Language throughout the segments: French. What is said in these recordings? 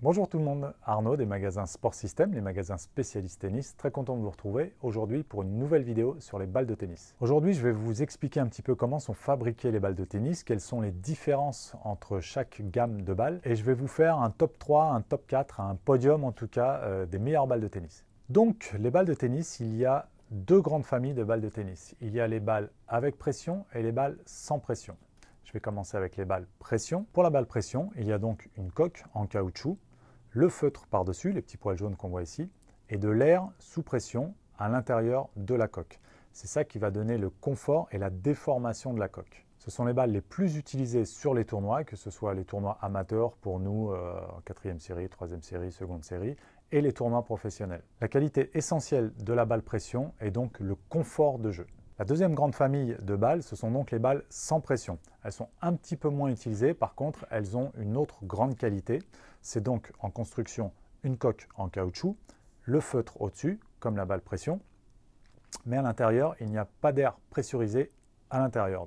Bonjour tout le monde, Arnaud des magasins Sport System, les magasins spécialistes tennis. Très content de vous retrouver aujourd'hui pour une nouvelle vidéo sur les balles de tennis. Aujourd'hui, je vais vous expliquer un petit peu comment sont fabriquées les balles de tennis, quelles sont les différences entre chaque gamme de balles et je vais vous faire un top 3, un top 4, un podium en tout cas des meilleures balles de tennis. Donc, les balles de tennis, il y a deux grandes familles de balles de tennis. Il y a les balles avec pression et les balles sans pression. Je vais commencer avec les balles pression. Pour la balle pression, il y a donc une coque en caoutchouc, le feutre par-dessus, les petits poils jaunes qu'on voit ici, et de l'air sous pression à l'intérieur de la coque. C'est ça qui va donner le confort et la déformation de la coque. Ce sont les balles les plus utilisées sur les tournois, que ce soit les tournois amateurs pour nous, 4e série, 3e série, seconde série, et les tournois professionnels. La qualité essentielle de la balle pression est donc le confort de jeu. La deuxième grande famille de balles, ce sont donc les balles sans pression. Elles sont un petit peu moins utilisées, par contre, elles ont une autre grande qualité. C'est donc en construction une coque en caoutchouc, le feutre au-dessus, comme la balle pression, mais à l'intérieur, il n'y a pas d'air pressurisé à l'intérieur.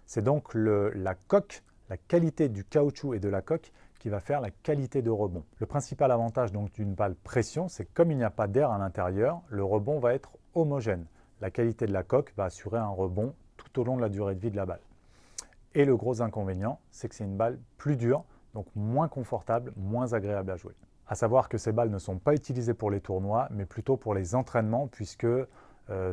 C'est donc la coque, la qualité du caoutchouc et de la coque qui va faire la qualité de rebond. Le principal avantage d'une balle pression, c'est que comme il n'y a pas d'air à l'intérieur, le rebond va être homogène. La qualité de la coque va assurer un rebond tout au long de la durée de vie de la balle. Et le gros inconvénient, c'est que c'est une balle plus dure, donc moins confortable, moins agréable à jouer. À savoir que ces balles ne sont pas utilisées pour les tournois, mais plutôt pour les entraînements, puisque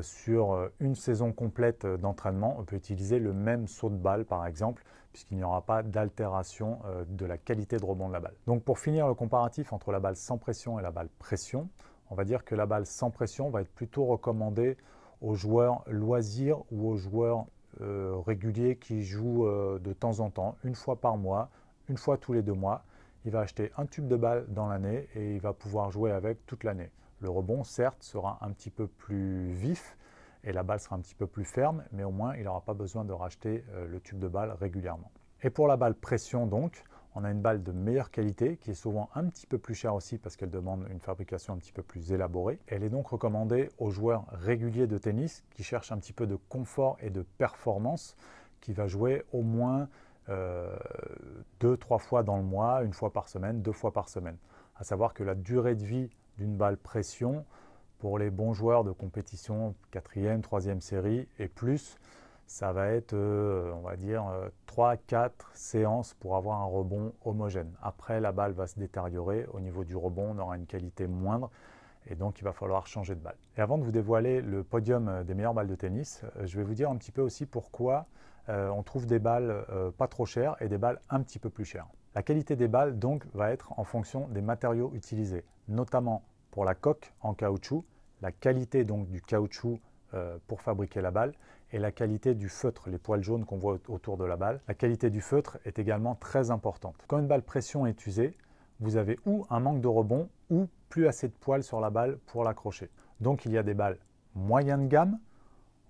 sur une saison complète d'entraînement, on peut utiliser le même saut de balle par exemple, puisqu'il n'y aura pas d'altération de la qualité de rebond de la balle. Donc pour finir le comparatif entre la balle sans pression et la balle pression, on va dire que la balle sans pression va être plutôt recommandée aux joueurs loisirs ou aux joueurs réguliers qui jouent de temps en temps, une fois par mois, une fois tous les 2 mois. Il va acheter un tube de balle dans l'année et il va pouvoir jouer avec toute l'année. Le rebond, certes, sera un petit peu plus vif et la balle sera un petit peu plus ferme, mais au moins, il n'aura pas besoin de racheter le tube de balle régulièrement. Et pour la balle pression, donc, on a une balle de meilleure qualité qui est souvent un petit peu plus chère aussi parce qu'elle demande une fabrication un petit peu plus élaborée. Elle est donc recommandée aux joueurs réguliers de tennis qui cherchent un petit peu de confort et de performance, qui va jouer au moins 2-3 fois dans le mois, une fois par semaine, 2 fois par semaine. À savoir que la durée de vie d'une balle pression, pour les bons joueurs de compétition 4e, 3e série et plus, ça va être, on va dire, 3-4 séances pour avoir un rebond homogène. Après, la balle va se détériorer. Au niveau du rebond, on aura une qualité moindre et donc il va falloir changer de balle. Et avant de vous dévoiler le podium des meilleures balles de tennis, je vais vous dire un petit peu aussi pourquoi on trouve des balles pas trop chères et des balles un petit peu plus chères. La qualité des balles donc va être en fonction des matériaux utilisés, notamment pour la coque en caoutchouc, la qualité donc du caoutchouc pour fabriquer la balle et la qualité du feutre, les poils jaunes qu'on voit autour de la balle. La qualité du feutre est également très importante. Quand une balle pression est usée, vous avez ou un manque de rebond ou plus assez de poils sur la balle pour l'accrocher. Donc il y a des balles moyennes de gamme,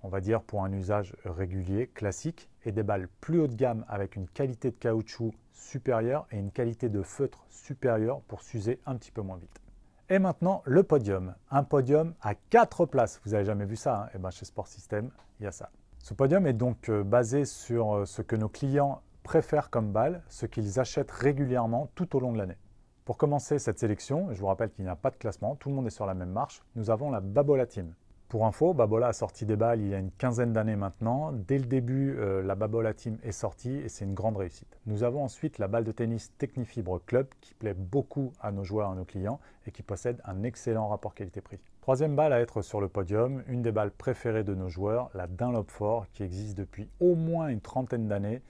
on va dire pour un usage régulier, classique, et des balles plus haut de gamme avec une qualité de caoutchouc supérieure et une qualité de feutre supérieure pour s'user un petit peu moins vite. Et maintenant, le podium. Un podium à 4 places. Vous n'avez jamais vu ça, hein? Et bien, chez Sport System, il y a ça. Ce podium est donc basé sur ce que nos clients préfèrent comme balle, ce qu'ils achètent régulièrement tout au long de l'année. Pour commencer cette sélection, je vous rappelle qu'il n'y a pas de classement, tout le monde est sur la même marche, nous avons la Babola Team. Pour info, Babola a sorti des balles il y a une quinzaine d'années maintenant. Dès le début, la Babola Team est sortie et c'est une grande réussite. Nous avons ensuite la balle de tennis Technifibre Club qui plaît beaucoup à nos joueurs et à nos clients et qui possède un excellent rapport qualité-prix. Troisième balle à être sur le podium, une des balles préférées de nos joueurs, la Dunlop qui existe depuis au moins une trentaine d'années,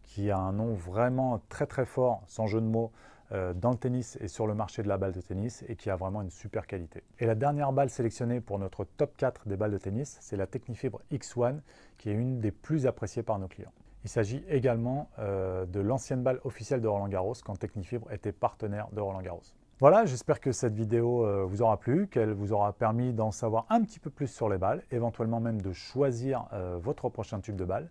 qui a un nom vraiment très très fort, sans jeu de mots, dans le tennis et sur le marché de la balle de tennis et qui a vraiment une super qualité. Et la dernière balle sélectionnée pour notre top 4 des balles de tennis, c'est la Technifibre X1 qui est une des plus appréciées par nos clients. Il s'agit également de l'ancienne balle officielle de Roland Garros quand Technifibre était partenaire de Roland Garros. Voilà, j'espère que cette vidéo vous aura plu, qu'elle vous aura permis d'en savoir un petit peu plus sur les balles, éventuellement même de choisir votre prochain tube de balle.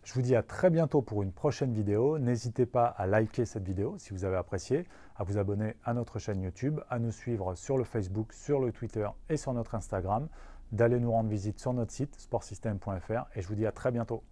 Je vous dis à très bientôt pour une prochaine vidéo. N'hésitez pas à liker cette vidéo si vous avez apprécié, à vous abonner à notre chaîne YouTube, à nous suivre sur le Facebook, sur le Twitter et sur notre Instagram, d'aller nous rendre visite sur notre site sportsystem.fr et je vous dis à très bientôt.